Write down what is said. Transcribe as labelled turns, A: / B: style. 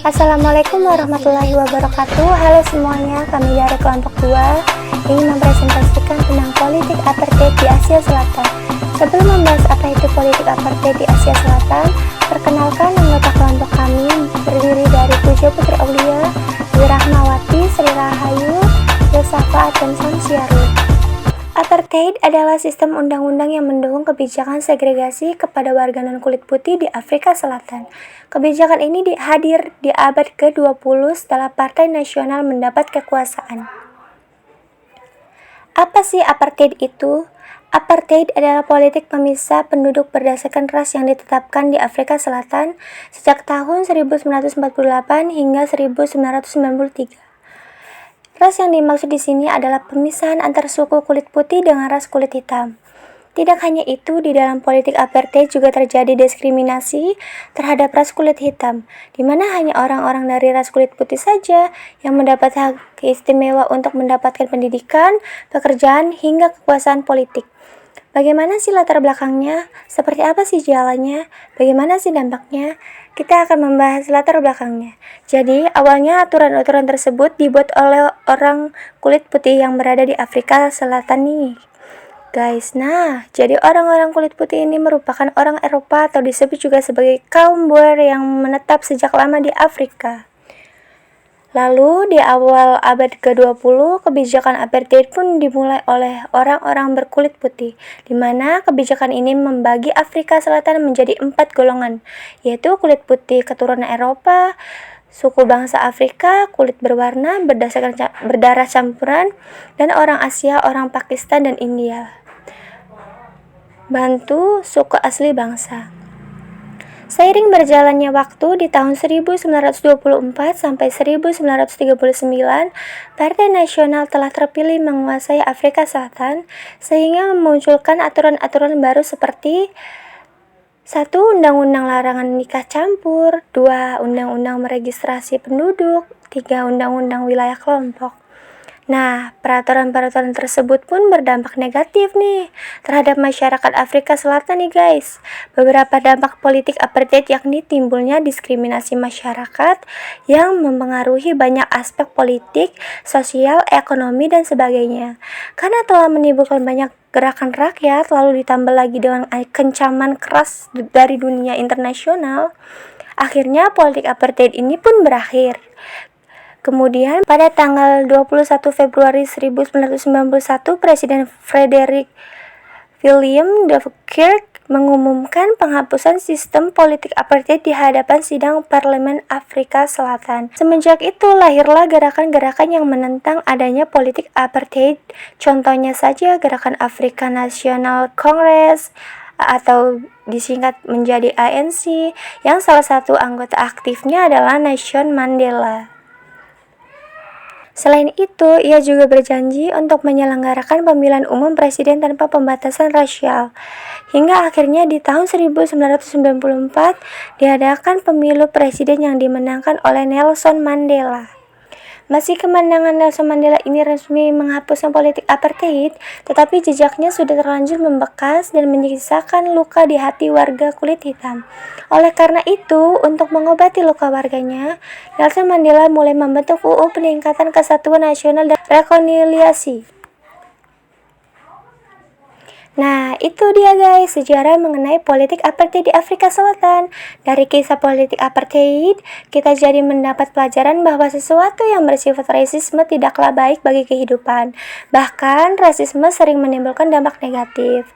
A: Assalamualaikum warahmatullahi wabarakatuh. Halo semuanya, kami dari kelompok 2 ingin mempresentasikan tentang politik apartheid di Asia Selatan. Sebelum membahas apa itu politik apartheid di Asia Selatan, perkenalkan anggota kelompok kami terdiri dari Pujo Putri Aulia, Wirahmawati, Sri Rahayu, Yosafa, dan Samsiarul. Apartheid adalah sistem undang-undang yang mendukung kebijakan segregasi kepada warga non-kulit putih di Afrika Selatan. Kebijakan ini hadir di abad ke-20 setelah Partai Nasional mendapat kekuasaan. Apa sih apartheid itu? Apartheid adalah politik pemisah penduduk berdasarkan ras yang ditetapkan di Afrika Selatan sejak tahun 1948 hingga 1993. Ras yang dimaksud di sini adalah pemisahan antar suku kulit putih dengan ras kulit hitam. Tidak hanya itu, di dalam politik apartheid juga terjadi diskriminasi terhadap ras kulit hitam, di mana hanya orang-orang dari ras kulit putih saja yang mendapat hak istimewa untuk mendapatkan pendidikan, pekerjaan, hingga kekuasaan politik. Bagaimana sih latar belakangnya? Seperti apa sih jalannya? Bagaimana sih dampaknya? Kita akan membahas latar belakangnya. Jadi, awalnya aturan-aturan tersebut dibuat oleh orang kulit putih yang berada di Afrika Selatan nih, guys. Nah, jadi orang-orang kulit putih ini merupakan orang Eropa atau disebut juga sebagai kaum Boer yang menetap sejak lama di Afrika. Lalu, di awal abad ke-20, kebijakan apartheid pun dimulai oleh orang-orang berkulit putih, di mana kebijakan ini membagi Afrika Selatan menjadi 4 golongan, yaitu kulit putih keturunan Eropa, suku bangsa Afrika, kulit berwarna, berdarah campuran, dan orang Asia, orang Pakistan, dan India. Bantu, suku asli bangsa. Seiring berjalannya waktu, di tahun 1924 sampai 1939, Partai Nasional telah terpilih menguasai Afrika Selatan, sehingga memunculkan aturan-aturan baru seperti 1. Undang-undang larangan nikah campur, 2. Undang-undang meregistrasi penduduk, 3. Undang-undang wilayah kelompok. Nah, peraturan-peraturan tersebut pun berdampak negatif nih terhadap masyarakat Afrika Selatan nih guys. Beberapa dampak politik apartheid yakni timbulnya diskriminasi masyarakat yang mempengaruhi banyak aspek politik, sosial, ekonomi, dan sebagainya. Karena telah menimbulkan banyak gerakan rakyat, lalu ditambah lagi dengan kencaman keras dari dunia internasional, akhirnya politik apartheid ini pun berakhir. Kemudian pada tanggal 21 Februari 1991, Presiden Frederick William de Klerk mengumumkan penghapusan sistem politik apartheid di hadapan sidang Parlemen Afrika Selatan. Semenjak itu lahirlah gerakan-gerakan yang menentang adanya politik apartheid. Contohnya saja gerakan African National Congress atau disingkat menjadi ANC, yang salah satu anggota aktifnya adalah Nelson Mandela. Selain itu, ia juga berjanji untuk menyelenggarakan pemilihan umum presiden tanpa pembatasan rasial. Hingga akhirnya di tahun 1994 diadakan pemilu presiden yang dimenangkan oleh Nelson Mandela. Meski kemenangan Nelson Mandela ini resmi menghapuskan politik apartheid, tetapi jejaknya sudah terlanjur membekas dan menyisakan luka di hati warga kulit hitam. Oleh karena itu, untuk mengobati luka warganya, Nelson Mandela mulai membentuk UU Peningkatan Kesatuan Nasional dan Rekonsiliasi. Nah, itu dia guys, sejarah mengenai politik apartheid di Afrika Selatan. Dari kisah politik apartheid, kita jadi mendapat pelajaran bahwa sesuatu yang bersifat rasisme tidaklah baik bagi kehidupan. Bahkan, rasisme sering menimbulkan dampak negatif.